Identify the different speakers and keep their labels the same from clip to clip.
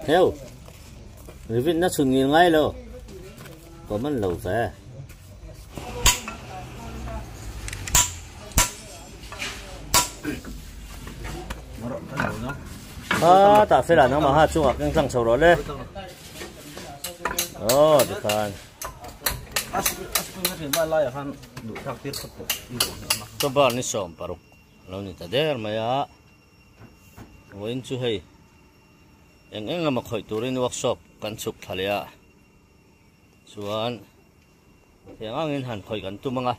Speaker 1: theo revit nó sừng nhìn ngay luôn có mất lâu về ta phải là nó mà ha chung học cái răng sầu đó đấy được rồi cho bạn đi xóm bảo lâu này ta để mà ya quên chú hay anh mà khởi tụ lên workshop căn sụp thề à xuân thì anh hẳn khởi căn tu manga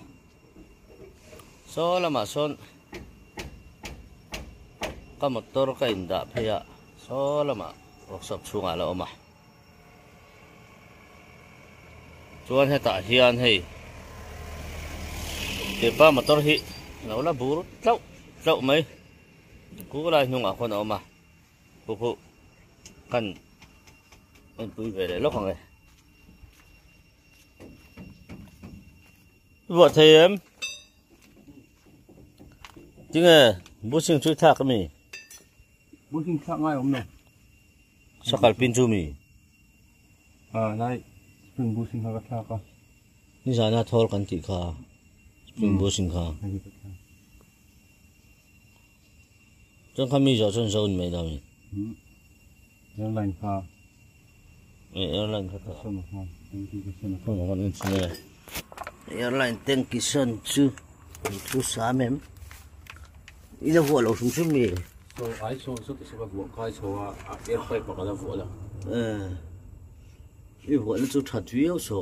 Speaker 1: số là mà son có một tổ cái in đã phải à số là mà workshop chung à là ôm à chuan hay ta hiền hay thì ba một tổ hi nó là buru lâu mấy cú lại nhung à con ôm à phụ cần anh vui về để lúc này vợ thầy em chứ nghe bố sinh chui thác cái mì
Speaker 2: bố sinh thác ngay hôm nay
Speaker 1: sao cả pin chu mì
Speaker 2: này spring bố sinh thác thác à
Speaker 1: như sao na thol kan ti kha spring bố sinh kha trong khami giờ chân sâu mấy đâu nhỉ
Speaker 2: airline kha
Speaker 1: airline kha
Speaker 2: không
Speaker 1: có nên xem airline tên kisan chu chu sa mem ina vua lâu sung sung mì
Speaker 2: so ai so cái vua khai so airplane baka la vua la
Speaker 1: cái vua nó chu thật yếu so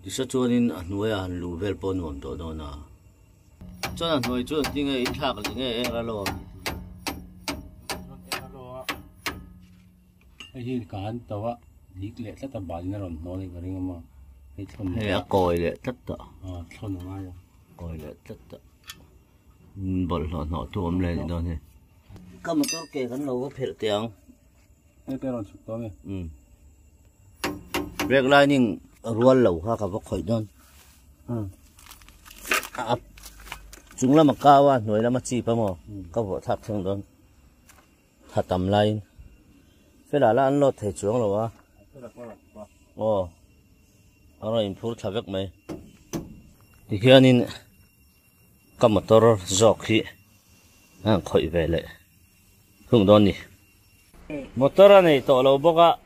Speaker 1: đi sát chuan in nuôi ăn lù vel pon ngon to đó na cho anh nuôi chuan tiếng ấy thạc tiếng ấy ra lo
Speaker 2: cái gì cán tao á lịch lệ tất cả bài nó rồi nói cái gì mà cái thôn
Speaker 1: hay coi lệ tất cả
Speaker 2: thôn nó ngay
Speaker 1: coi lệ tất cả bol nó tuom lên đó này có một số cái nó có phèn tiếng
Speaker 2: cái rồi chụp đó này
Speaker 1: việc lại nhưng ruột lẩu ha cả vóc khỏi đơn chúng là mà cao à nuôi là mà chi phải không có vợ tháp thương đơn thật tầm lại phải là ăn lót thể chuông rồi rồi improve tháp vẹt mấy thì khi anh có một tờ giọt khí khỏi về lại không đơn đi một tờ này tổ lâu bốc á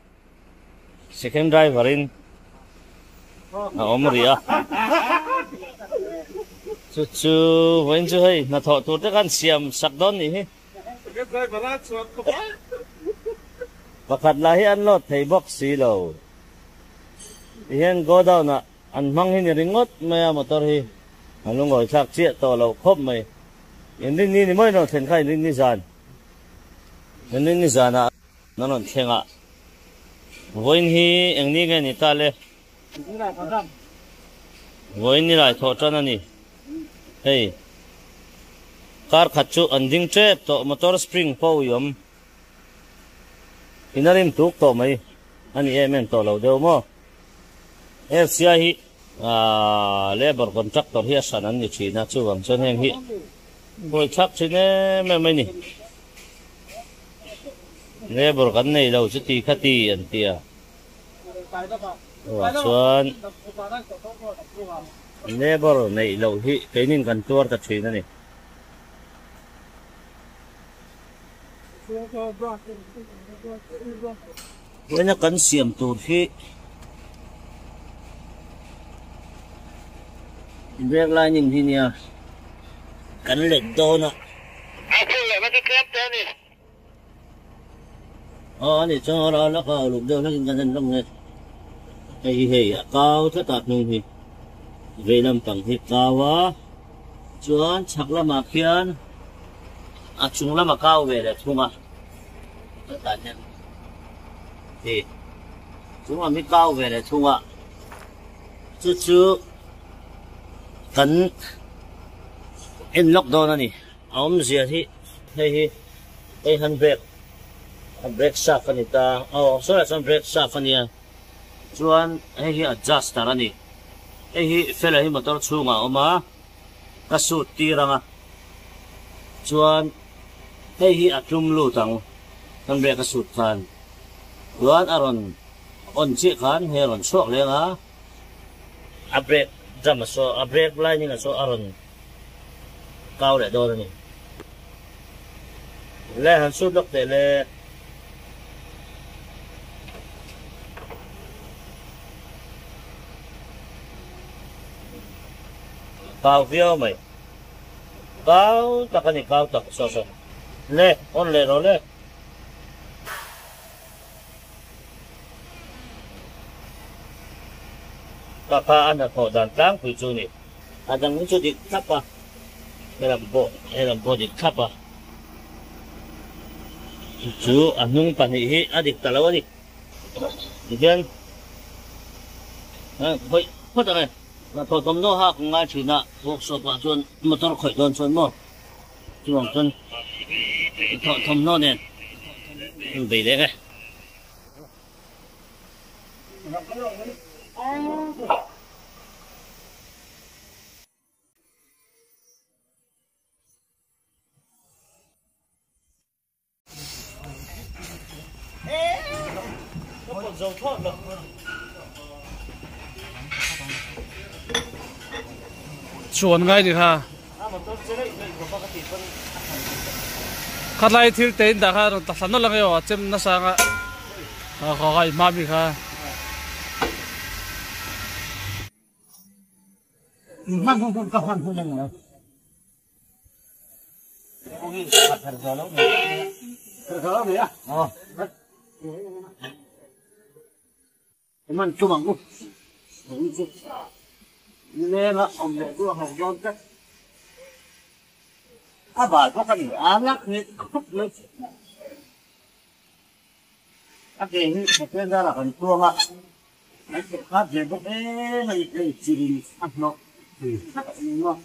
Speaker 1: second driver in ria chú vẫn chưa hay là thọ tụt cái xiêm sạc đón này và khát là hiện lót thấy bóc xí lầu hiện có đâu nè ăn măng hiện ring ngót mày một tờ hi anh lúc ngồi sạc chia tàu lầu khốp mày hiện đi mới nó thành khai đi dàn hiện đi dàn à nó còn thèn à với hi anh đi cái này ta le với ni lại thọ cho nó nè hey car khát chú anh ding trep to motor spring pau yom inarim tuk to mai ani em to lo deu mo FCI hi labor contractor hi san an ni china chu wang chen heng hi boi thak chine me mai ni labor kan nei lo chu ti khati an tia chuan labor nei lo hi keinin kan tur ta china ni với nó cắn xiềm tụt khi việc lại những gì nhỉ cắn lệch to nè để cho nó vào lục đâu nó cắn trong này hay cao thất tạt nung thì về làm bằng thì cao quá chuan chắc là mà khian chúng là mà cao về là không à tất nhiên thì chúng là mới cao về là không ạ chứ cắn in lock đó nè ống gì thì hay hành break sack anh ta sorry some break sack anh nha chuan hay adjust ta nè hay phải là motor chung à mà กระสุดตีรังอ่ะชวนให้ฮีอัดลุ่มลู่ตังทั้งเบรกกระสุดขันชวนอารอนอ่อนชิขันเฮรอนโชคเลยนะอับเบรกจำมาโซอับเบรกไล่นี่นะโซอารอนเก้าเลยโดนนี่เล่หันสุดล็อกเตะเลยเก้าเฟี้ยวไหมเก้าตะกันนี่เก้าตะโซเล่อ่อนเลยเราเล่ปะพาอันนั้นพอดันตั้งคุยจูนี่อันนั้นมันจุดดิขับปะเฮลัมโบดิขับปะจูอันนู้นปันนี่อดีตตลอดดิดิฉันเฮ้ยพูดอะไรมาพอทำโน่ฮักงานชีน่ะพวกสอบจนมาต้องคอยโดนชนมั้งช่วงจนทำโน่เนี่ยไปเลยไง
Speaker 3: ชวนไงดิค่ะขัดไล่ทิลเต็นแต่ค่ะตัดสันนั่นละไงวะเจมน่าสังอ่ะขอให้มาบีค่ะ
Speaker 1: มันก็ฟังพูดยังไงโอ้ยขัดขัดแล้วเนี่ยอ๋อมันจุ่มกูเนี่ยนะอมเด็กตัวของโดนกันอาบาดพวกกันอาลักเนี่ยคุบเลยอาเก่งนี่เป็นอะไรกันตัวมาไอ้ข้าเจ็บเอ๊ะไม่ได้จีริอันนกเนาะ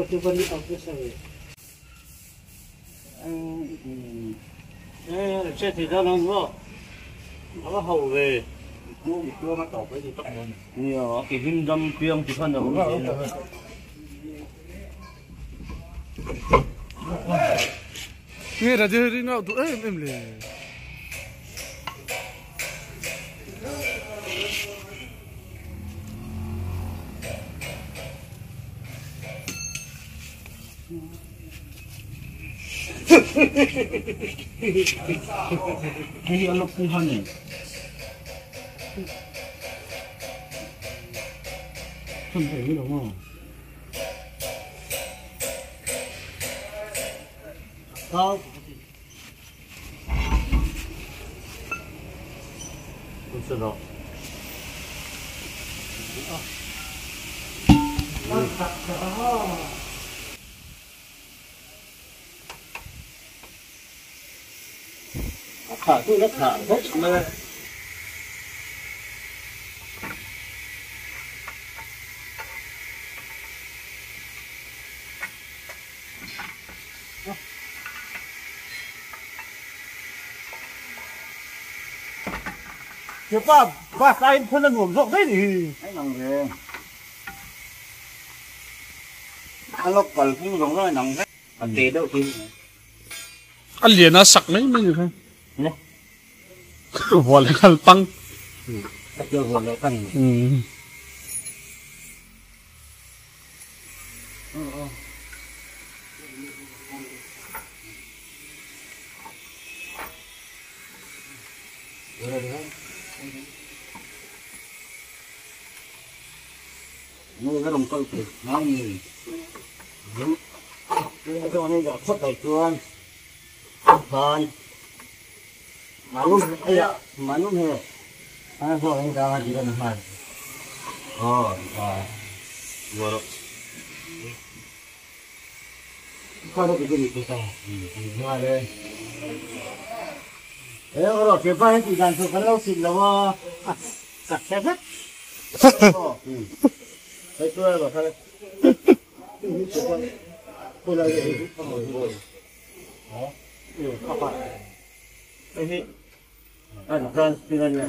Speaker 1: coba ni apa saya? Saya tidak nampak. Apa hal we? Itu orang tahuไปที่ต้องนี่อ๋อกินดำเพียงที่พันเดียว
Speaker 3: นี่เราจะเรียนเอาตัวเอ็มเลย
Speaker 1: นี่เอาลูกที่พันนี่ทำไมไม่รู้มั้งเขาคุณสนอขาตู้แล้วขาพกมาเดี๋ยวป้าใส่เพื่อนหนุ่มส่งได้ดิไอ้หนังเลยอันล็อกก่อนพี่หลงร้อยหนังอันเตะเด้อพี่
Speaker 3: อันเหรียญน่ะสักไหมไม่อยู่ครับ
Speaker 1: เนี่ย
Speaker 3: หัวเลยกันปัง
Speaker 1: เจอหัวเลยกันนี่ก็ลงต้นติดน้ำนี่ตัวนี้จะพดไปตัวผ่านมาลุ่มเอ้ยมาลุ่มเหรอพวกนี้การที่กันมาอ๋อวัวก็ได้ไปกินอีกตัวมาเลยเราเก็บไปให้ที่การสุขเราสิแล้วว่าสักแค่ไหนไปตัวแบบอะไร anh Franz Pinanya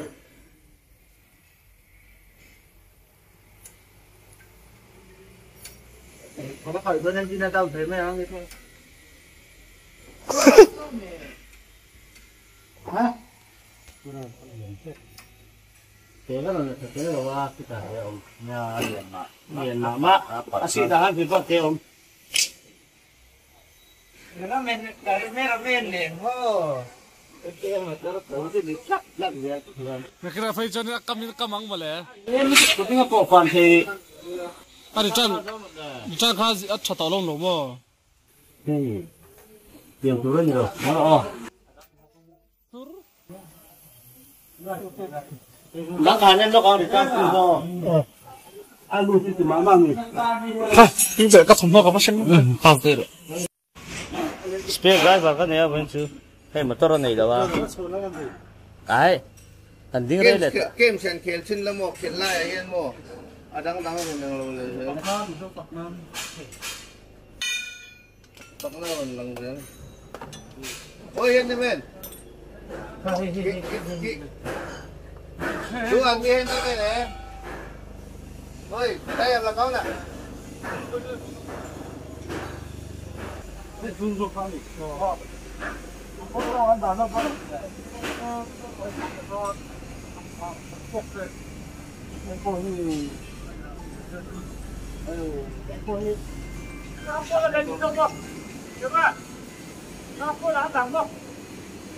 Speaker 1: có phải bên anh đâu thấy mấy anh thôi hả thế là qua kita ya om ya miền nama asli dahan thì có theo om nó men dari merah men nih oh cái mà nó tự cái bị lắc lắc vậy
Speaker 3: Mày kira phải cho nên cầm cầm mà lẽ
Speaker 1: em có tiếng có phần thì
Speaker 3: anh chân khai chặt tàu lông lông mà
Speaker 1: tiền tôi rất nhiều nó cả nên nó còn được trang phục rồi anh luôn thì mà mang
Speaker 3: ha tiếng vậy các thằng nó có phát sinh không thế được
Speaker 1: spare guy vào cái này bên chứ hay mà tao này đâu à cái anh tiếng đây là
Speaker 4: game sen khel chin la mo khel lai hian mo adang dang mo nang lo le pak na on lang le oi hian men chú ăn đi nó đây nè ơi đây là con nè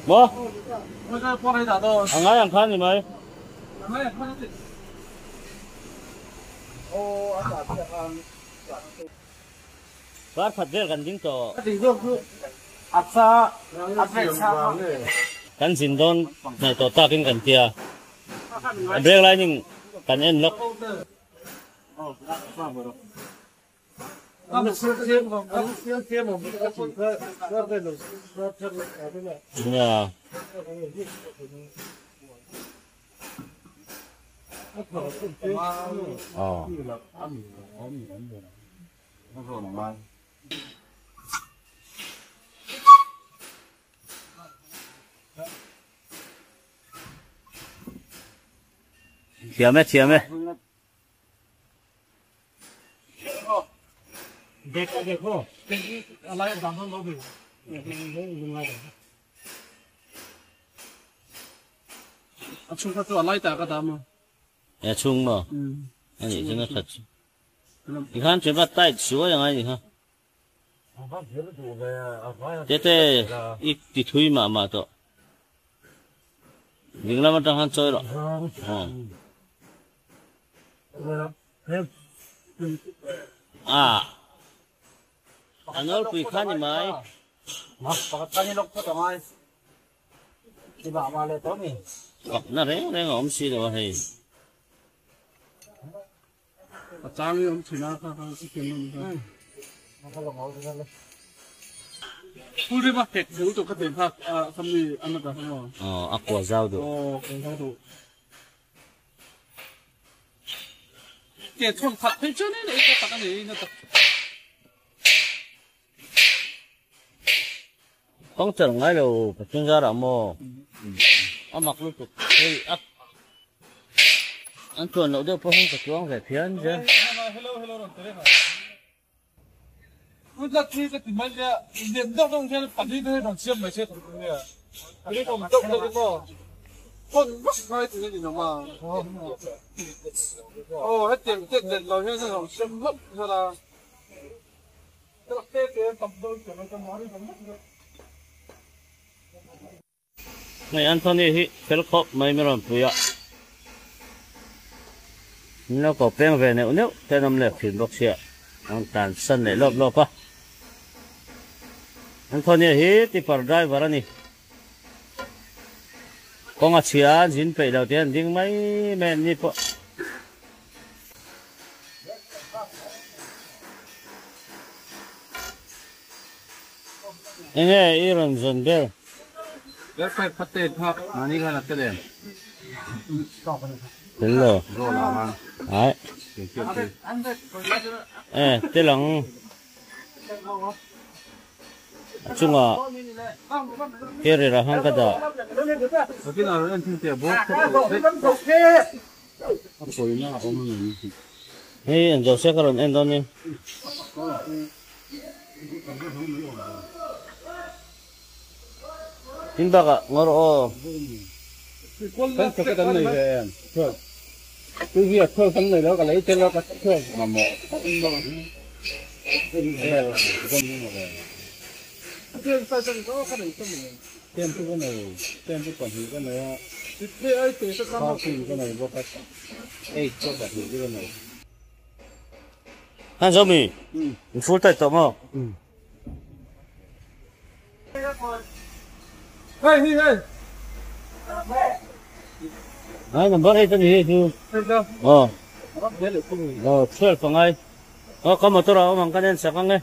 Speaker 1: bố
Speaker 3: qua đây đã đâu
Speaker 1: anh ấy ăn khăn gì mày bắt phát ra gần dính tổกันสินโดนในตัวตากินกันเตียเบรกไรนิ่งกันเอ็นล็อกเนี่ยอ๋อเทียมไหมเทียมไหม
Speaker 3: เด็กเด็กพ่อเป็นอะไรต่างๆเราดูชุมก็ตัวอะไรแต่ก็ตามมา
Speaker 1: เนี่ยชุ่มเนาะอันนี้จะน่าขัด你看嘴巴带球样啊你看这一地推嘛嘛的你那么正好做了啊anh nói quỳ khăn gì mày nó đấy ông xí rồi thì
Speaker 3: trang đi ông chỉ là cái tiền luôn Puri mah pek dulu tuh ketemu hak kami anak dah semua.
Speaker 1: Oh, aqua zau tu.
Speaker 3: Oh, kau tu. Dia tuan tak pencet ni, dia tak ni, ni tak.
Speaker 1: Không chừng ngay đâu, phải chuyên gia làm mò. Ăn mặc luôn tục, anh tuần nấu được phong phải chuông phải phiến chứ.
Speaker 3: Hello, Udah ni kat mana dia dong saya padi tu dong siap macam tu dia. Ini kau dong tu mo. Kon bak mai tu ni nama. Oh, hati lo ni dong siap bak sana. Terus dia tampil macam mana macam.
Speaker 1: Này Anthony hi fel khop mai meron puya. Nó có peng về nếu thế năm lệ phim bóc xịa. Ang tan san này lop á. Anthony hi ti par driver ani. Con ngắt xịa dính phải đầu tiên dính mấy men ni po. Nghe Iran Zonbel.
Speaker 2: Ber phải phát tiền hấp, mà ní khai là cái đèn.
Speaker 1: Đến rồi.
Speaker 2: Rồi là mà.
Speaker 1: Đấy. Ê, thế lòng chunga kere ra hang kada
Speaker 2: Tapi nak orang tu tiap buat. Apa ini om ni?
Speaker 1: hey en jose karon en doni timbaga ngoro
Speaker 2: Kan cakap tadi ni kan. Tu dia tu kan ni lah kalau itu lah kat tu mamo. Tempo kan ni, tempo pagi kan ni. Pagi kan ni buat. Coba ni kan ni.
Speaker 1: han zomi full tai to mo
Speaker 3: Hey, hey, hey.
Speaker 1: ai number 8 ni tu oh 12 pangai oh kamu tu ra mang kanen sakang eh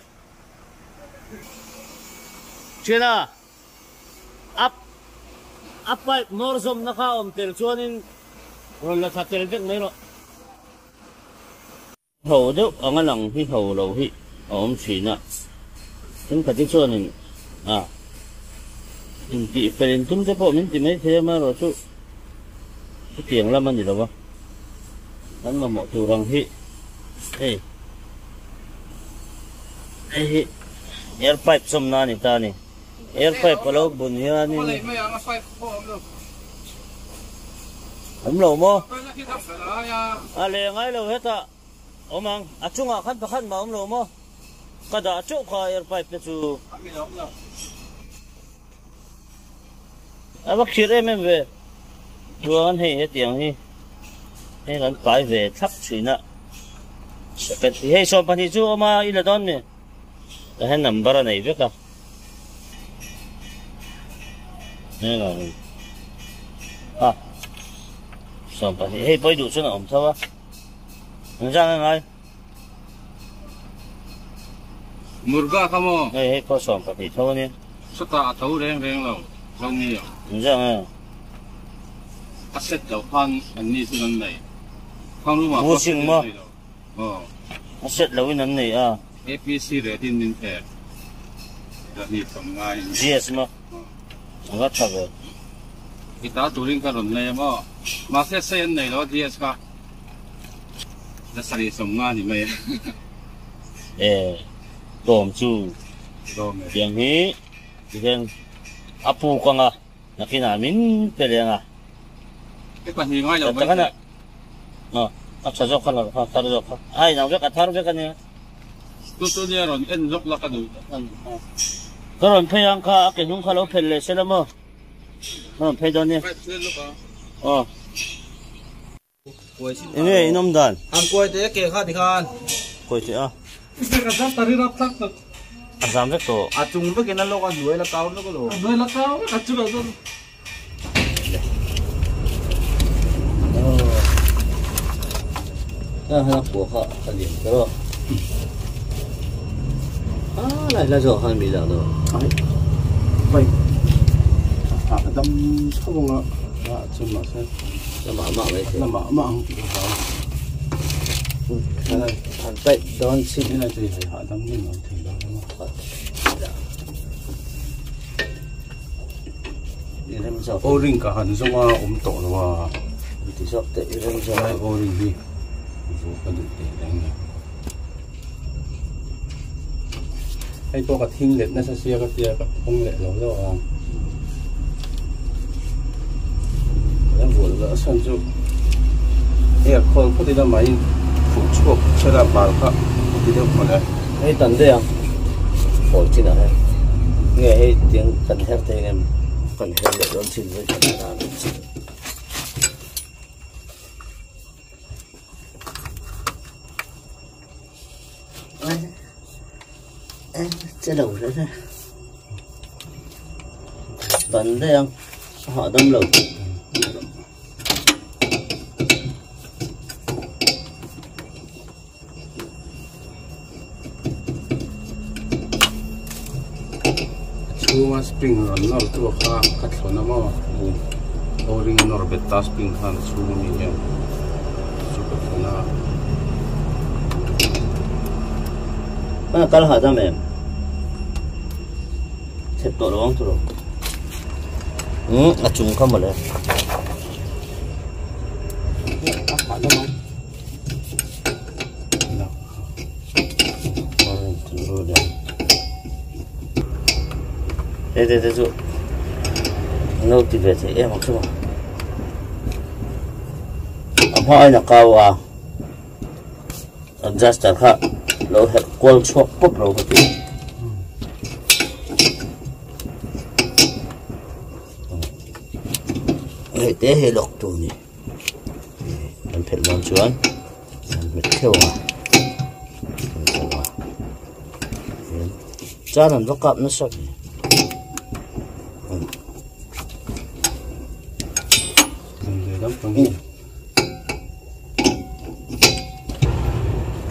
Speaker 1: China up pipe more som naka tel chuanin rolla thatel vek mai ro ho deuh anga lang hi ho lo hi om China tin ka ti chuanin in ti pelen tum te po min ti mai the ma ro chu tiang lam ani lo ba an ma mo tu rang hi air pipe som na ni ta ni air pipe palo bun hi ani am lo mo ale ngai lo heta omang achunga khan pakhan ma om lo mo kada achu kha air pipe te chu abak khir em ve tuan he tiang hi he kan pai ve thap china sepet he so pani chu ma ila don me ta he number nei ve ka ne ga so pani he poi du chu na om thawa nang ngai
Speaker 2: Murga kamu.
Speaker 1: he ko so pani thaw ni
Speaker 2: Suka tahu reng lo. Long ni.
Speaker 1: nang
Speaker 2: Aset jauh kan ini sudah naik. Kamu rumah.
Speaker 1: Musim mah.
Speaker 2: Oh.
Speaker 1: aset lo in an nei
Speaker 2: APC rating ni ter. Jadi pengai.
Speaker 1: GS ma anga thawe
Speaker 2: Kita touring kan online mah. Masih sen naik lo dia ska. Dasar semua ni mai.
Speaker 1: tom chu
Speaker 2: Dom.
Speaker 1: yang hi den apu ka nga nakinamin pelenga
Speaker 2: Kita hingai jauh.
Speaker 1: takana aksa jok kala tar jok ai na vek athar vek ani
Speaker 2: Tutu dia ron lok lah kadu.
Speaker 1: karon pheyang kha ke nung khalo phelle selamo phedoni ine inom dan
Speaker 4: Ang kuai te ke kha dikhan.
Speaker 1: koi ti
Speaker 3: Kadang tari ratak tak.
Speaker 1: asam vek to
Speaker 4: Achung pe kenan lo kan duai la kaun lo ko lo.
Speaker 3: Doi lakau, kacu dah.
Speaker 1: hanak po kha kali pero lại là rồi hơn bây giờ rồi
Speaker 2: Baik. Adam sabong lah. Cuma saya.
Speaker 1: lama vậy thì
Speaker 2: Lama.
Speaker 1: hắn tay đón xin
Speaker 2: Ini nanti saya Adam ni nanti dah.
Speaker 1: đi thêm sao
Speaker 2: O-ring ka han semua to wa.
Speaker 1: thì sắp tới thêm sao
Speaker 2: Saya O-ring ni. Itu kan tu ni. Hay to ka thing let na sa siya ka tiya ka pong let lo lo ang. Yang buat lah sanju. Ya kalau kau tidak main cukup cara balka tidak boleh.
Speaker 1: hay tận đây à khỏi chi nào hay nghe hay tiếng cần hét thì em cần hét để đón xin với chúng ta cái đầu đấy thôi tận đây không họ đâm lẩu
Speaker 2: Cuma spring runner tu kah kat sana mah. O-ring norbeta spring kan cuma ni yang cukup sana.
Speaker 1: kal hả ra mềm thịt tổ đó thôi chúng không mà đấy đây dụ nấu thì về thì em học chưa hoa là cao à adjust cả lâu hết quên chọc bốc lâu cái gì thế hệ lọc tụ này em phải làm chuan em phải theo cha làm nó cặp nó sạch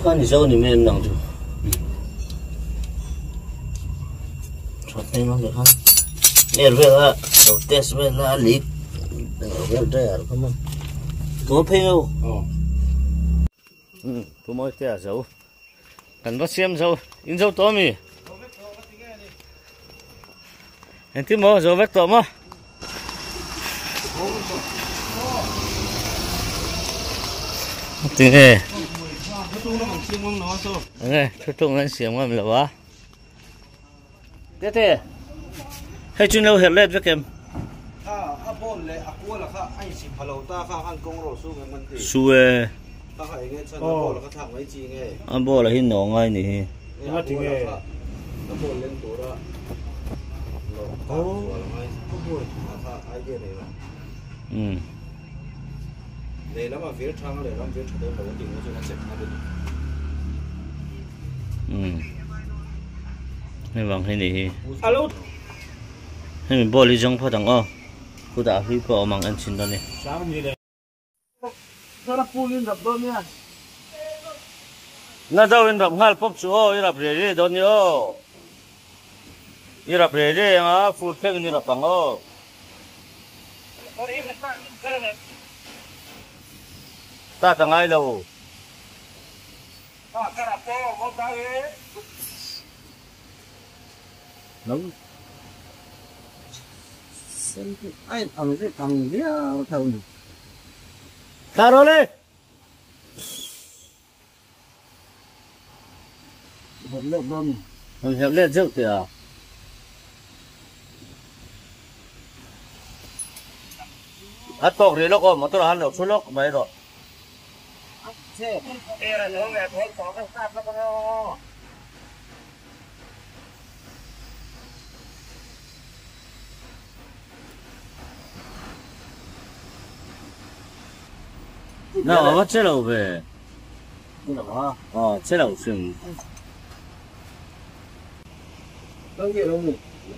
Speaker 1: con thì dâu thì mình nặng chứ chọn tên nó được không nghe về là đầu test về là lít về đây à không không có phê đâu tôi mới test dâu cần bắt xem dâu in dâu to mi anh tìm mua dâu vét to mà tiếng nghe nghe chút tung lên xiêm mà là quá thế hay chuyên lâu hết lên với kem
Speaker 4: bồn lệ aqua là khác anh xịt phalo ta khác anh công rồi su cái vấn đề
Speaker 1: su
Speaker 4: ta phải nghe chân bồn là thằng mấy chị nghe
Speaker 1: anh bồn là hin nổ ngay nè
Speaker 4: nó thì nghe nó bồn lên tổ đó bồn ai kia này mà để nó mà phía trong để nó phía trong đó nó tìm nó cho nó sạch nó được
Speaker 1: hay vâng hay nè
Speaker 4: alo
Speaker 1: hay mình bồn đi trong phố thằng cô đã phi bỏ mang ăn chín đó nè
Speaker 4: sáng gì đây nó là phun lên đập đôi nha
Speaker 1: na đâu in đập hal pop số ir đập rễ đó nhớ ir đập rễ à phun phèn ir đập bằng ta thằng ai đâu
Speaker 4: đúng anh thằng cái thằng kia thằng
Speaker 1: ta rồi đi
Speaker 4: một lượng luôn
Speaker 1: mình hiểu lên trước thì à hát tóc thì nó có mà tôi là hát được số lốc mấy rồi nào mà chết đâu về chết đâu xuyên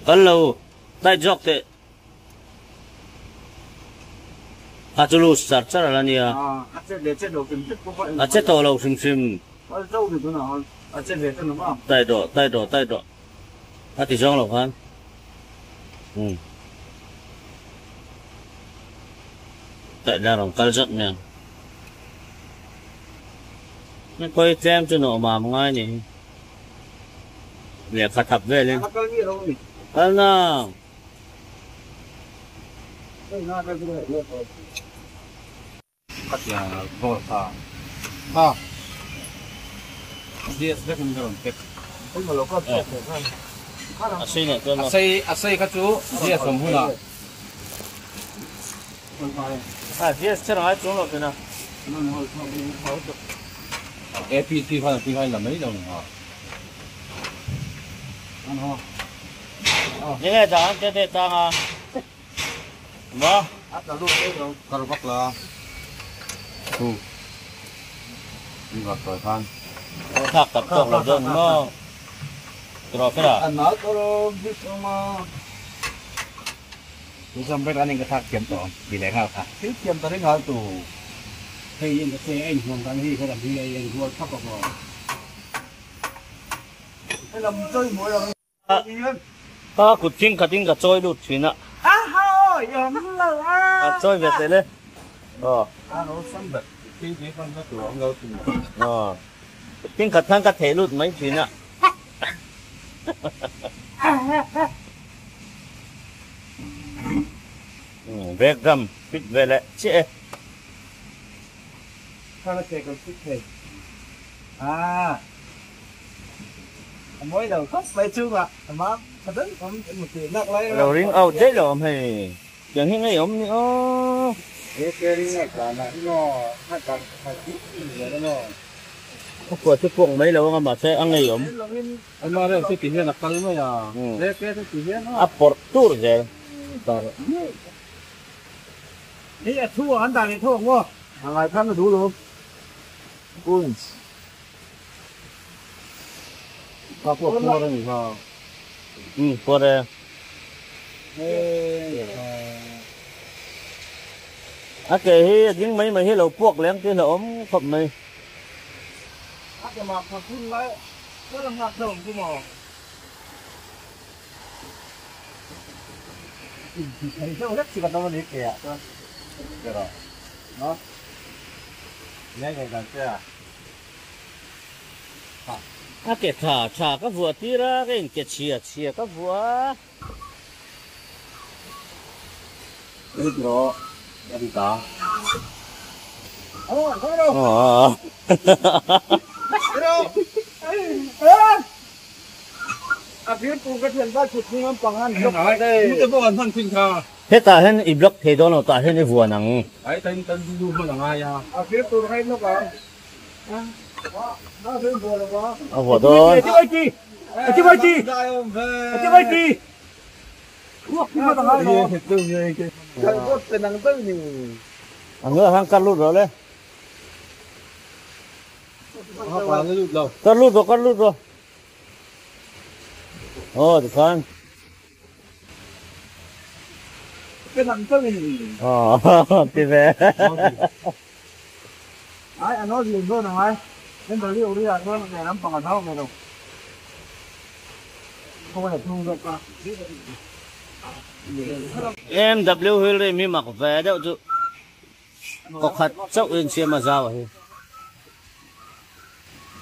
Speaker 1: còn lâu tay dọc thế cho lu sạt sạt là gì à chết to lâu xìm xìm tay đỏ thì xong rồi hắn tại ra lòng cá rất nha nó quay xem cho nó mà ngay nhỉ để khát thập về lên anh nào
Speaker 2: cắt nhà vô là dia sudah menurun pek
Speaker 1: asli này tôi nói
Speaker 2: asai các chú dia sempurna
Speaker 1: dia sekarang aja cuma kena
Speaker 2: APT phi hay là mấy đồng hả
Speaker 1: những cái đó cái thế tăng à mà
Speaker 2: kalau bak lah tu đi vào tỏi than
Speaker 1: thạc tập tộc là dân nó rồi cái đó
Speaker 4: nói có biết mà
Speaker 2: tu sampai kan yang ketak kiam tỏi di lehal kah
Speaker 4: cái kiềm ta đến ngồi tù thì những cái xe anh hoàn toàn thì phải làm gì đây anh thua thắc vào cái làm chơi mỗi lần
Speaker 1: cụt kinh cả tiếng cả trôi đụt chuyện ạ
Speaker 4: thôi yếm là
Speaker 1: trôi về thế đấy
Speaker 4: nó xăm bật cái con nó tuổi ngâu tù
Speaker 1: tiếng cả thang cả thể đụt mấy chuyện ạ เบรกดัมปิดเวลาเจ๊
Speaker 3: ข้าราชการพิเศษmỗi đầu khóc bay chương ạ mà thật đấy không một chuyện nặng lấy
Speaker 1: đầu riêng đấy là ông hay chẳng hiện ngay ông nữa
Speaker 3: cái này cả là nó hai cả hai chút gì đó nó
Speaker 1: của chút cuồng mấy lâu mà sẽ ăn ngay ông
Speaker 3: mà đây cái tiền là tăng mới à cái tiền nó
Speaker 1: aportur rồi
Speaker 3: นี่จะทั่วอันต่างๆทั่วงออะไรท่านมาดูลูกกุ้งพวกพวกนี่ก็
Speaker 1: พอเลยcái những mấy mà lẩu puộc lén cái lẩu phẩm này
Speaker 3: จะมาพอขึ้นไว้ก็ต้องหักส่งกูหมอไอ้เจ้าเล็กสิกันต้องมาดีแก่ก็เดี๋ยวเนาะเนี่ยกันเจ้า
Speaker 1: cái thả các vừa tí ra cái cái chia các vừa
Speaker 3: cái đó em ta phía cô cái thuyền ba chục nhưng bằng ăn lúc đây cái bộ thân sinh kha
Speaker 1: hết ta hết im lặng thế đó nó ta hết cái vừa nằng
Speaker 3: ấy tên du mà nằng ai à phía tôi hay lúc à nó phía vừa là quá
Speaker 1: vừa thôi
Speaker 3: chứ bay chi quốc mà nằng ai nó từ người cái quốc tên nằng tư nhiều
Speaker 1: anh ngỡ hàng cắt lút rồi đấy cắt lút rồi thì con
Speaker 3: cái nằng tư này
Speaker 1: thì về
Speaker 3: ai anh nói gì nữa nào ai nên tới điều đi là thôi ngày năm bằng thao này đâu không phải là thu được cả
Speaker 1: em W hơi lên mi mặc về đâu chứ có khát chốc lên xe mà ra vậy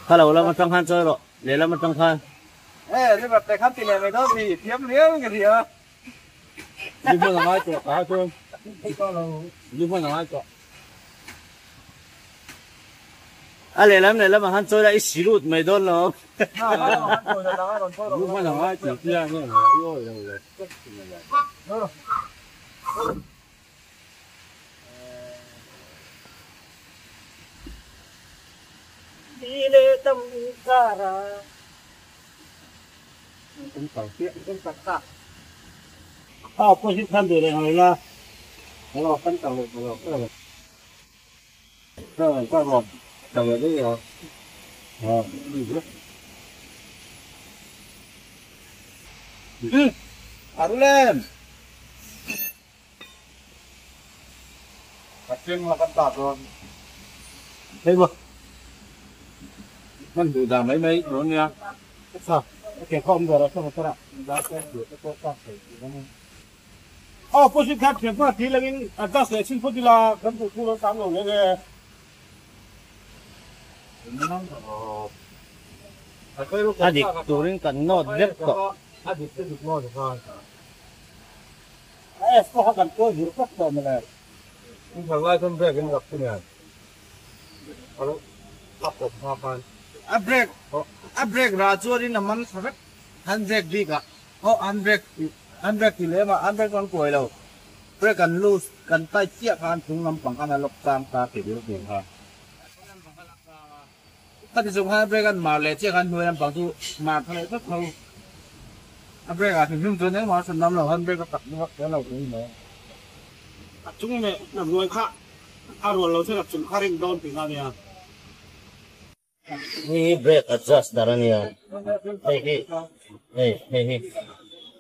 Speaker 1: hello là mà tăng han chơi rồi để là mà tăng han
Speaker 3: thế mà tại khắp tiền này mày đó thì thiếm liếng cái gì à nhưng mà là ai chọn cá chưa nhưng mà là ai chọn
Speaker 1: này lắm mà han chơi lại xí lụt mày đôn nó
Speaker 3: nhưng mà là ai chọn kia nữa
Speaker 1: đi lên tâm ra
Speaker 3: cũng phải tiện cũng phải cả
Speaker 1: có chút thân từ này này là
Speaker 3: nó phân tầng rồi qua rồi tầng rồi đấy rồi đi trước ăn lên bắt chân là con tạt rồi thấy chưaมันดูดำmấy rồi nha sao cái không rồi đó không có ra ra cái được cái có cái gì đó bố xin khát chuyện qua tí là cái ta sẽ xin phút đi là cái vụ nó sáng rồi cái
Speaker 1: adik touring kan no dek ko
Speaker 3: adik itu mau depan kok akan kau hirap kau mana ini kalau kan brake ini waktu ni kalau apa apa brake raju ni naman sangat handbrake juga handbrake ni mah handbrake kan kuai lau brake kan loose kan tai cia kan tung lampang kan alok sam kaki dulu ni haถ้าที่สุดท้ายเบรกันมาเลยเจ้ากันด้วยน้ำปังที่มาทะเลก็เขาเบรกถึงจุดนี้มาสนามเราฮันเบรกก็ตัดนะครับแล้วเราตรงนี้เนาะจุ่มเนี่ยน้ำรวยค่ะอารมณ์เราใช้กับจุ่มคาริงโดนถึงอะไรอ่ะ
Speaker 1: ni brake adjust darania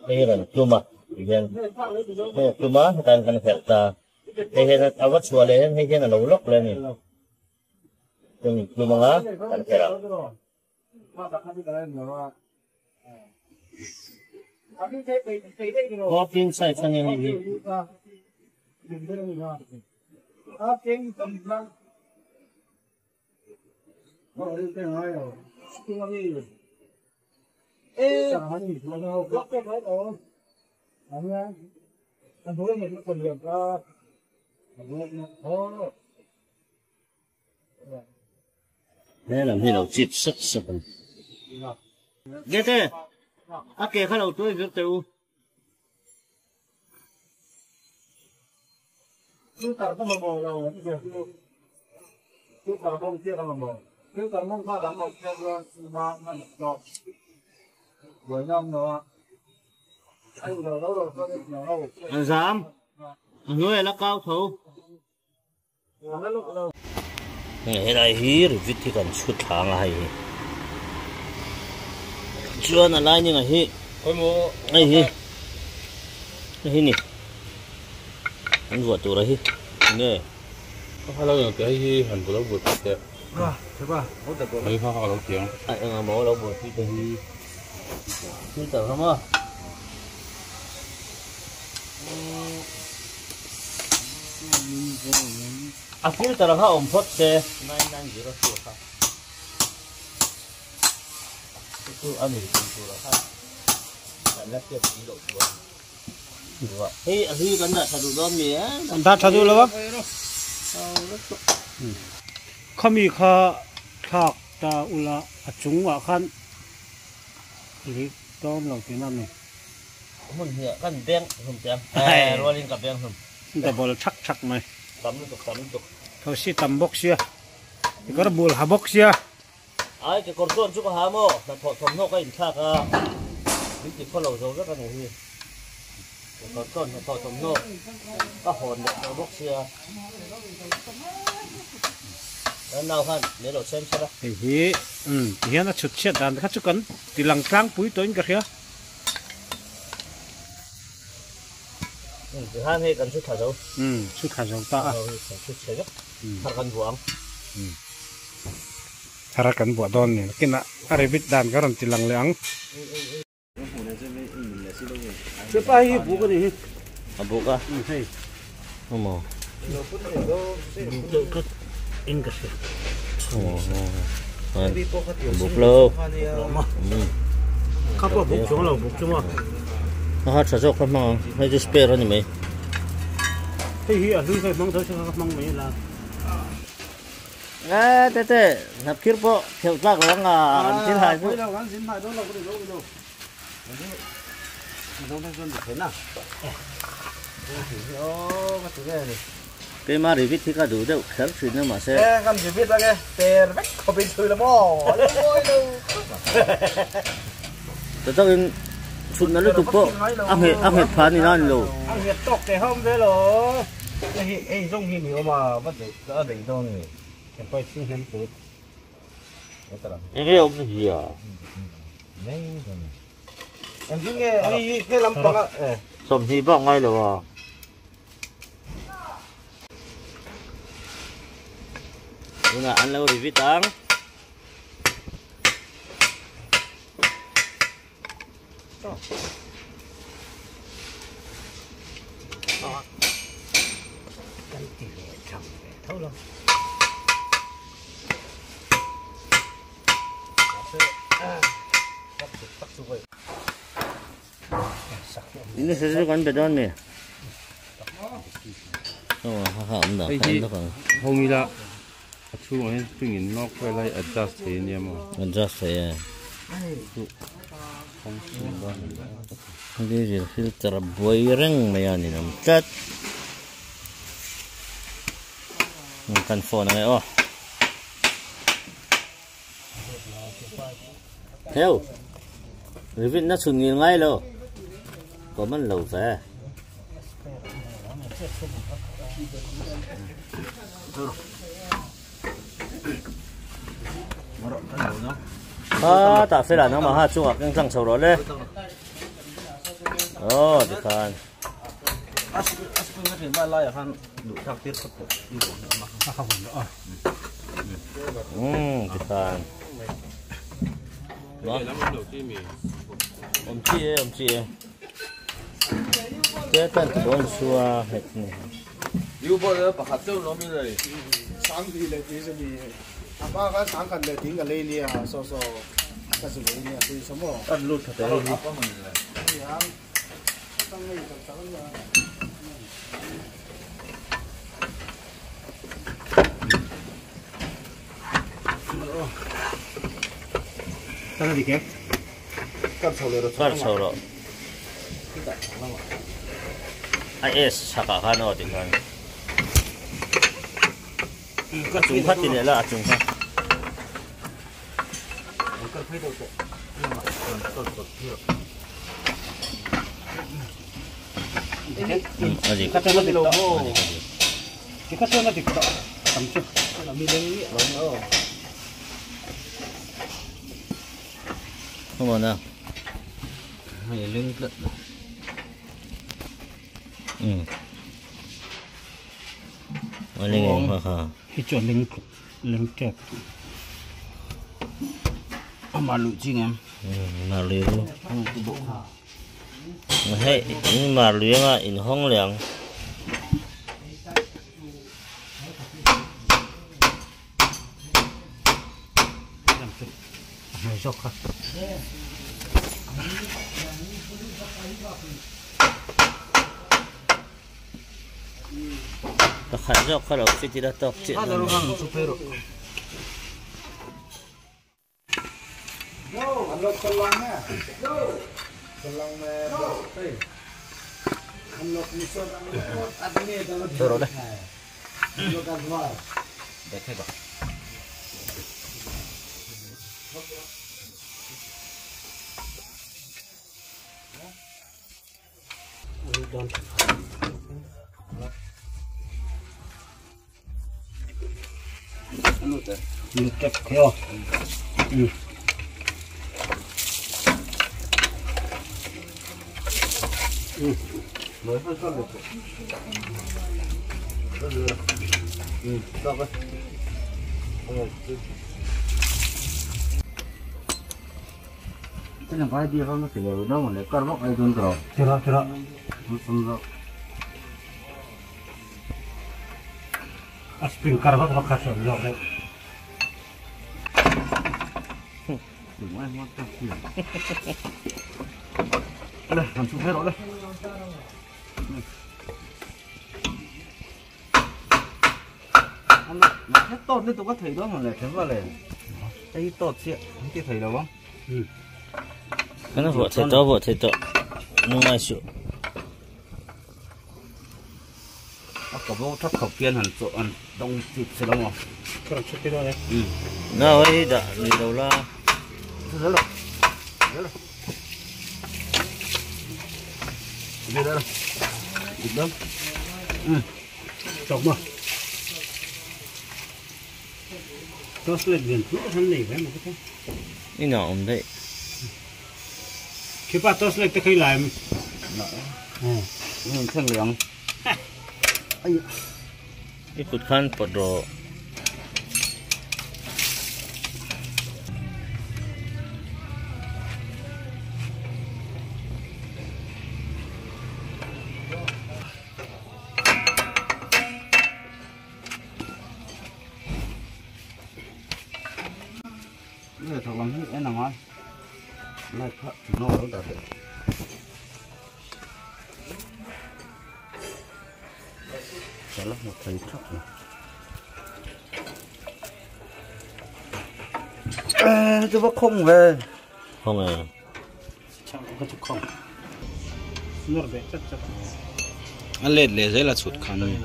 Speaker 1: hey ran tuma igen tuma kan ferta hey awat suale hey na lolok le ni yung mga kalkera. Walking side sa niya hindi.
Speaker 3: anh nói mình còn nhiều cơ
Speaker 1: đây làm gì đâu chip sắt sắt ghét thế à kể khá lâu tôi việc tiêu
Speaker 3: cứ tao không mà mò đâu cứ tao không chia làm mò cứ tao không pha làm mò cho mà nó với nhau nữa anh rồi đâu rồi
Speaker 1: anh dám người là cao thủ ngày nay hi rồi thì còn chút hàng hay chưa là lại như ngày hi ngày hi hi nè anh vừa tụ rồi hi nè
Speaker 2: có lâu rồi cái hi hành của nó vượt thế
Speaker 3: ba
Speaker 2: mấy pha lâu tiếng
Speaker 1: anh mỗi lâu vừa thì hi hi tờ không á à phía tờ là ông phốt xe nay gì đó sửa ha cái anh ấy cũng sửa ha anh lắp tiếp đi độ rồi hi cái này thật đủ mía
Speaker 5: 다 찾으려고? 커미 탁다 울라 중와 칸 이리 좀 넘기나네.
Speaker 1: mình hiện cái đen không chém rồi lên cặp đen không
Speaker 5: 근데 뭘 착착 말.
Speaker 1: tắm liên tục
Speaker 5: 더시 담복시야. 이거는 뭘 하복시야.
Speaker 1: ai cái con tuôn chú có há mô là thọ thầm nô cái hình khác à những cái con lẩu dấu rất là ngủ hi con tuôn thọ thầm nô các hồn được nó bốc xia nào khăn để đồ xem đó
Speaker 5: 이 이하나 좋지. 난 같이 건 딜랑랑 부이 또 인가 해야.
Speaker 1: thứ hai hay cần chút thả dấu
Speaker 5: 축하정 따.
Speaker 1: chút chế nhất thả cần vuông
Speaker 5: 살아간 보던 끼나 아래빛 단 그런 딜랑랑. 저 빠이 보거니.
Speaker 1: à buộc à
Speaker 5: 헤이.
Speaker 1: không mò
Speaker 5: 그 인가 해.
Speaker 1: buộc lâu
Speaker 5: 카파 목종을 목종아.
Speaker 1: nó hát sản xuất không mà hay just spare thôi mày
Speaker 5: 헤이 아 루이가 망더 생각 망매라.
Speaker 1: à thế nạp kia bộ theo giác là ăn chín hai chứ
Speaker 3: đâu gắn dính lại đó là có được đâu đâu phải dân được thế nào
Speaker 1: cái mà review thì cả đủ đâu khác chuyện nữa mà sẽ
Speaker 3: cầm chỉ biết ra cái tiền bách không bình thường là mò
Speaker 1: tôi cho em chút nữa tụt bộ ăn hết phá thì non rồi
Speaker 3: ăn hết tóc để không thế rồi cái trong hình nhiều mà bắt được đỡ đỉnh đâu này cái quay xin hem tốt
Speaker 1: cái ông gì à
Speaker 3: em cứ nghe cái lắm bằng á
Speaker 1: sầm thì bằng ngay rồi nhưng mà ăn lâu thì biết tăng ini sesuatu kan bedon nih. Oh, không được.
Speaker 2: không là chú ấy tự nhiên nó quay lại adjust thế nhỉ mà
Speaker 1: adjust thế.
Speaker 2: không đó
Speaker 1: Ini je filter boiring maya ni nam chat. Kan phone này oh. Theo. Review nó sung nhiều ngay lo. Có mình lâu về. Ta phải là nó mà ha chung học những răng sầu đó đấy. Được rồi.
Speaker 3: aspun cái thứ mà lại han đủ thằng tiết khắc phục đi của nó mà
Speaker 5: không nữa.
Speaker 1: Được rồi. Đó. Ông chị. Cái tên của ông xua hết này.
Speaker 3: yêu bao giờ bắt đầu nó mớiเลยsáng thì là cái gì apa cái sáng cần để tính cái lấy lia so cái gì lấy lia thì什么
Speaker 1: Ăn luôn thật đấy.
Speaker 5: Tao đi kém.
Speaker 3: cắt sầu rồi
Speaker 1: Cắt sầu rồi. IS saka kan o din kan. Chung phát thì là chung phát.
Speaker 3: cắt phải đâu vậy
Speaker 1: Adik.
Speaker 5: Cắt cho nó được to. Cái cắt cho nó được to. Tầm chút.
Speaker 3: là mi lên nghĩa rồi nữa
Speaker 1: Không còn nào.
Speaker 3: hay lên lật
Speaker 1: Ở đây nghe ha.
Speaker 5: Cái chỗ linh kẹp.
Speaker 3: mà lụi chi em
Speaker 1: Mà liu. Mà hay mà liu à in hong liang.
Speaker 5: Làm chút. Này dọc ha.
Speaker 1: Tak khajak kalau kita tidak tahu cik.
Speaker 3: ada orang supero Hello, kelang na. Kelang na. Hello, misal at ni dalam.
Speaker 1: Toro dah.
Speaker 3: Hello, kan luar.
Speaker 1: Dah kaya.
Speaker 3: Ano tu?
Speaker 5: Linh kẹp keo.
Speaker 3: Mới hơi con được. Stop it. Cái này phải đi không nó thì nó mà lại con móc ai tuần rồi.
Speaker 5: Tira.
Speaker 3: Không rõ.
Speaker 5: Aspin karbat hoặc khát sầu dọc đấy.
Speaker 3: Đừng ai ngoan tâm kìa. Đây, làm xuống hết rồi đây. Anh nó hết tốt nên tôi có thấy đó mà lại thế vào này. Đây tốt chứ, không thấy thấy đâu không?
Speaker 1: Cái nó vợ thế to. Nó ngay sụp.
Speaker 3: Có vô thấp khẩu kiên hẳn chỗ ăn đông thịt sẽ đông không?
Speaker 5: Còn chút cái đó đấy.
Speaker 1: Nào ấy đã đi đâu la.
Speaker 3: Rất là. Đây đây. Thịt đông.
Speaker 5: Chọc mà. Toast lên gần chút hắn này vậy mà cái thế.
Speaker 1: Đi nào ông đấy.
Speaker 5: Khi bắt toast lên tới khi làm.
Speaker 3: Nhìn thanh lượng.
Speaker 1: Ikut kan podro.
Speaker 3: Đây thằng làm hết nào ngon. Này nó nó đã được. Đó là một thầy thấp này. Tôi bắt không về.
Speaker 1: Không à.
Speaker 5: Chẳng có chút không. Nó bé chắc.
Speaker 3: Anh lên để dễ là sụt khăn.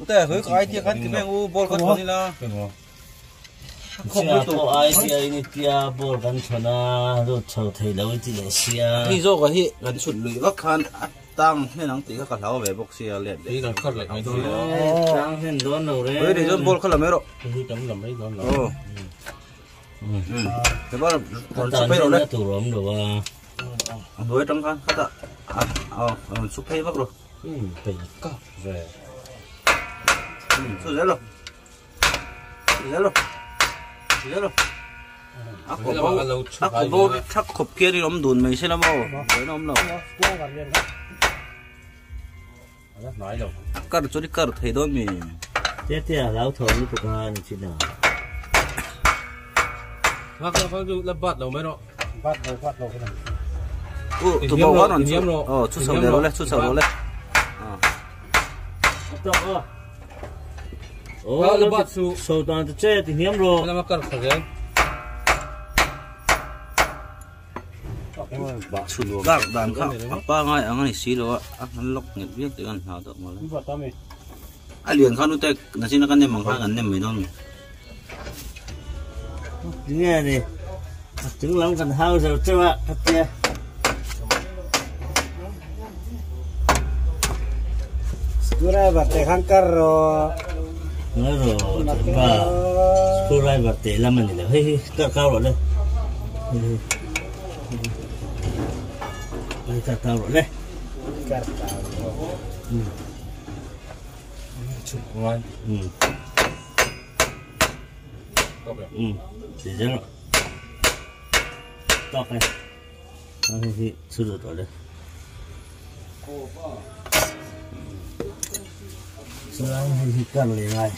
Speaker 3: Ute hoi kai ti kan ti meng u bol khat ni la.
Speaker 1: Không biết tụi ai thì ai tia bol gan chana rồi chầu thầy lâu thì là xia.
Speaker 3: Ni zo ka hi kan sut lui ka khan tang ne nang ti ka lau ve bok sia le. Ti kan khat le ai tu.
Speaker 1: Trang hen đón đầu đấy.
Speaker 3: Oi de jon bol khat la mero.
Speaker 5: Cái tấm làm mấy đó là.
Speaker 3: Oh. Thế bao
Speaker 1: Còn
Speaker 3: súp phê rồi đấy.
Speaker 1: tủ rỗng đồ à.
Speaker 3: Đuổi trong khan khát ạ. Súp phê bác rồi.
Speaker 5: Phải có về.
Speaker 3: Sao dễ rồi. Dễ rồi. Ác của vô chắc khộp kia đi ông đùn mình sẽ làm đâu. Đấy nó ông nào.
Speaker 5: Nói đâu.
Speaker 3: Cắt cho đi cắt thấy đó mình.
Speaker 1: Thế thì là lão thầu như tụi con chỉ nào.
Speaker 2: Hắc nó du là bắt đầu mấy đó.
Speaker 3: bắt đầu cái này
Speaker 2: Tụi bao quát rồi. Chút sầu đều lên, chút sầu đều lên.
Speaker 1: nó bắt sầu toàn chết thì hiếm rồi.
Speaker 2: Nó mắc cẩn thận đấy.
Speaker 4: Các đàn khác apa ngay ang này xí rồi anh lóc nghiệp biết thì anh hào được mà lấy anh liền khăn ute là xin nó cái nem bằng khăn anh nem mấy non
Speaker 1: nghe này trứng lắm cần hao rồi chứ ạ thật kia
Speaker 3: screwdriver hangkar
Speaker 1: nói rồi và screwdriver để làm mình là hơi cao rồi đây tahu boleh.
Speaker 2: Cukup.
Speaker 1: Sejak tak eh. Nanti sudah tu dah. Selain ikan lelai.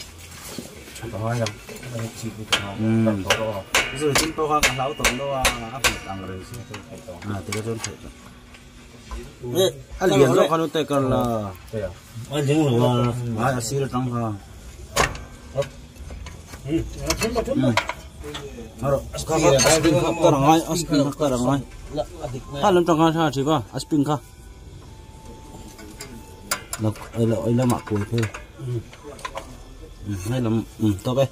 Speaker 4: rồi chúng tôi hoa cả lão tổng đó áp lực tăng rồi từ cái chuyện anh liền cho con tê còn là
Speaker 1: anh những là
Speaker 4: ai xí trong ha rồi cái là ngay aspin cái là ngay hai lần trong hai chỉ có aspin ka là mặc quần thôi hay là to bé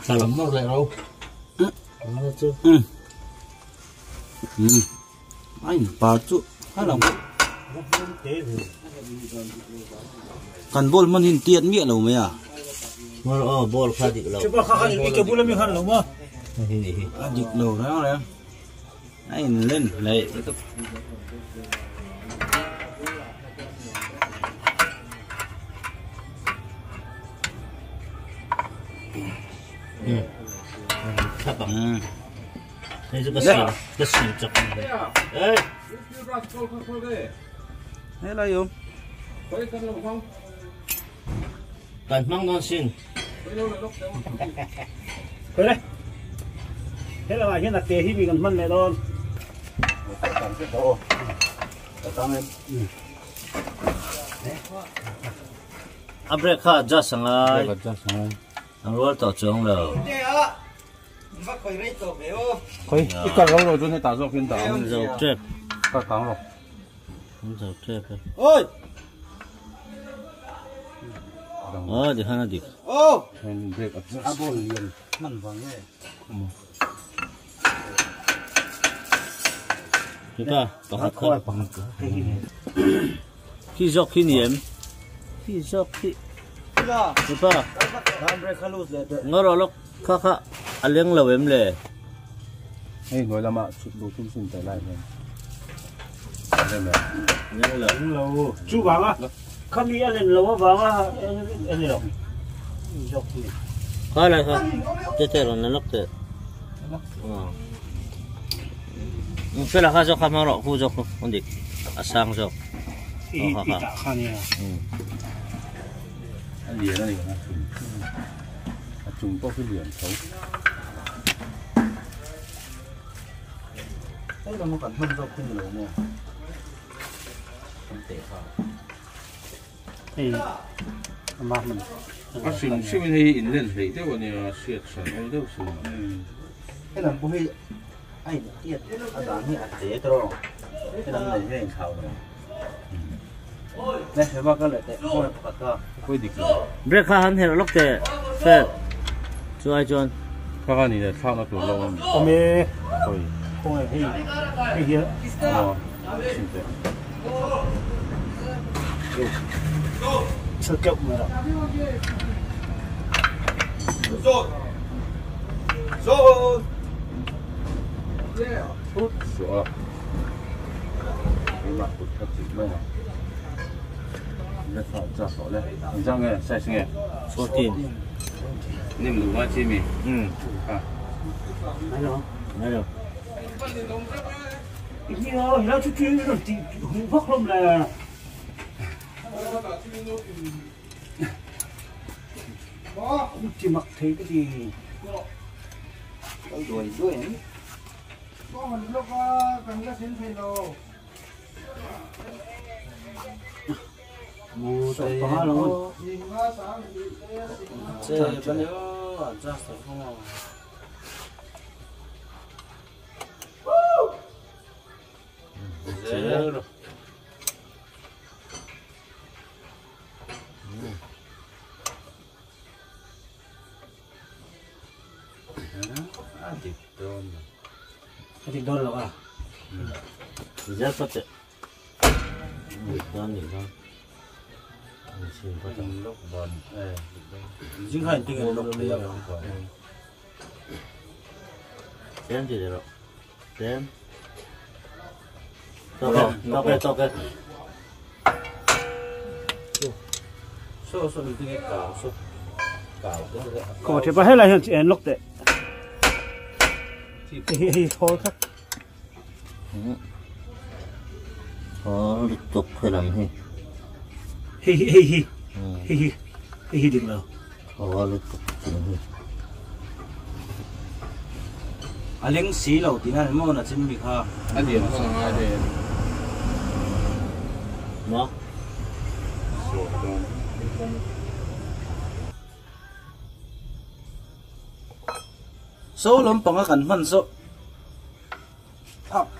Speaker 1: sao lắm nó lại đâu
Speaker 4: anh bà chú hay là cần bol mình hình tiền miệng đâu mày à
Speaker 1: mà bol khai đi đâu
Speaker 5: chứ bà khai đi cái bol mình khai đâu mà
Speaker 4: dịch đâu đó đấy anh lên lại
Speaker 1: tháp bằng đây là cái xì chọc đấy
Speaker 4: thế là gì
Speaker 1: cần mang non xin
Speaker 5: tới đây thế là hiện là tiền thì mình cần phân này thôi
Speaker 1: abre kha just sang ai ang roll to chong lo
Speaker 2: Khơi, ít cả lâu rồi cho nên tạo ra phiên tạo.
Speaker 1: dầu trep
Speaker 2: Cả tháng rồi.
Speaker 1: dầu trep
Speaker 3: ôi
Speaker 1: thì hana đi
Speaker 2: Nên break up.
Speaker 3: bol liền nằm vào nghe
Speaker 1: chúng ta có hạt
Speaker 3: coi
Speaker 1: khơi khi dọc khi niệm khi dọc khi chúng ta ngó rồi lúc khá khá anh liếng lâu em lệ
Speaker 2: Hey, nói là mà chụp đồ chung xin tới lại rồi.
Speaker 1: liếng lâu
Speaker 5: chú vàng á không đi lên lâu vàng á anh đâu
Speaker 1: khá là khá thế rồi nó lóc thế phải là khá dọc khá mà rõ khu dọc không đi sang dọc
Speaker 2: Anh liền này hả? Chúng có cái liền xấu.
Speaker 4: thế là một cần hơn dọc khi nhiều nè không tệ sao
Speaker 5: thì mà mình
Speaker 2: Xin thì in lên thấy thế còn nhiều siết sản ở đâu xuống.
Speaker 4: thế là bố hay anh tiết anh đoán như anh tế rồi thế là mình thấy khảo rồi đây phải bao cái lợi thế không phải có
Speaker 2: Quay địch rồi.
Speaker 1: break khá hắn hết lóc thế phê chú ai chọn
Speaker 2: Các anh nhìn thấy nó tụi lâu không?
Speaker 5: ông ấy
Speaker 2: Quay.
Speaker 5: không phải thì kia
Speaker 2: Xin thế.
Speaker 5: sơ cộng mà đâu
Speaker 2: Sửa. Cái mặt của các chị đây này. Rất sợ ra sổ đây. Nhìn ra nghe, sai nghe.
Speaker 1: số tiền
Speaker 2: Nimm đủ hoa chim
Speaker 1: ừ
Speaker 2: À.
Speaker 1: nói đâu
Speaker 5: cái nó nó chút chút rồi thì không phát không là chỉ mặc thấy cái gì
Speaker 3: đuổi đuổi có mình lúc cần cái xin thì đồ
Speaker 2: mua tay
Speaker 1: có luôn
Speaker 2: chơi bao nhiêu ra sao không dễ rồi
Speaker 5: thì đôi rồi à
Speaker 1: rất tốt đấy ngon thôi xin có
Speaker 2: trong lúc bòn
Speaker 5: dính hành tinh
Speaker 2: lúc đi
Speaker 1: xem gì rồi xem tốt cái
Speaker 2: số số những cái cào số cào cái
Speaker 5: có thể phải là hiện lúc đấy thì thôi khác
Speaker 1: tục phải làm gì
Speaker 5: hi được rồi
Speaker 1: tục
Speaker 5: à lính xí lẩu tí này mua là chim bị ha
Speaker 2: anh điểm sang ai đây
Speaker 1: nó
Speaker 5: số lắm bằng cái cần phân số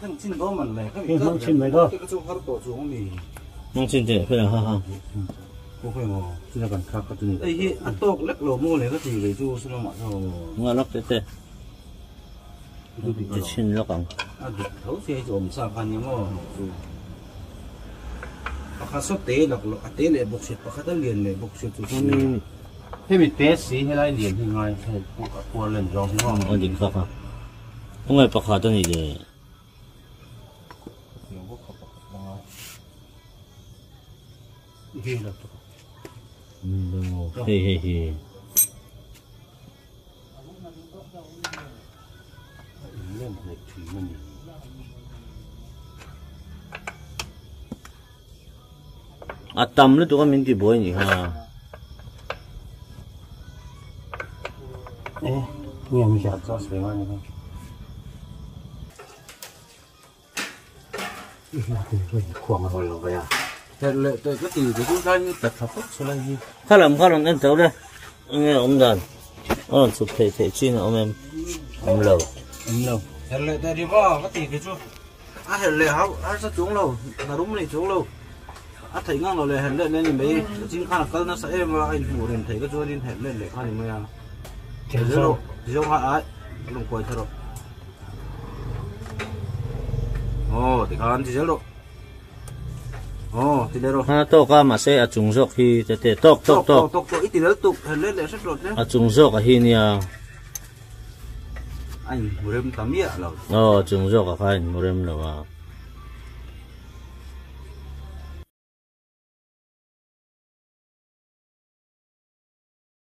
Speaker 5: thằng xin có mình này cái
Speaker 2: mang
Speaker 5: xin mấy đó
Speaker 2: cái chỗ hấp tổ chỗ mì
Speaker 1: mang xin thế phải là ha
Speaker 2: có phải mà xin là cần khác cái gì
Speaker 5: ấy ăn tô lắc lẩu mua này có gì về chú xin mà sao
Speaker 1: ngon lắm thế để xin nó còn
Speaker 5: ăn được thấu xe rồi sao ăn như mà bác số tế là tế này bốc xịt bác liền này bốc xịt chú xin
Speaker 2: thế bị té xí hay là liền thì ngay hay qua lần rồi thì ngon
Speaker 1: ở đỉnh khác à không ai bạc hạt đó gì
Speaker 2: ghi là
Speaker 1: he
Speaker 2: lên này thủy mình
Speaker 1: à tầm nữa tụi mình đi bơi nhỉ ha
Speaker 2: nghe mình chặt cho sấy ngon không
Speaker 5: khoảng hồi rồi à thế lệ tôi cái từ chúng ta như tật hợp số là gì
Speaker 1: khá là em tới đây nghe ông đàn ông chụp thể chi ông em ông lầu
Speaker 5: thế lệ tôi đi vào cái từ cái chú à thế lệ hao à sao xuống lâu là đúng này xuống lâu à thấy ngang rồi lệ hẹn lệ nên mấy chính khả năng nó sẽ em anh phụ đến thấy cái chú đi hẹn lên lệ khả năng mấy à thế rồi giống hại ai lồng quay thôi rồi thì khả năng thì rồi thì đây rồi
Speaker 1: ha to cả mà sẽ chung dọc khi te tok
Speaker 5: ít tí nữa tục lên để sắp rồi đấy
Speaker 1: chung dọc hi nha
Speaker 5: anh một đêm tắm mía rồi
Speaker 1: chung dọc à phải một đêm nữa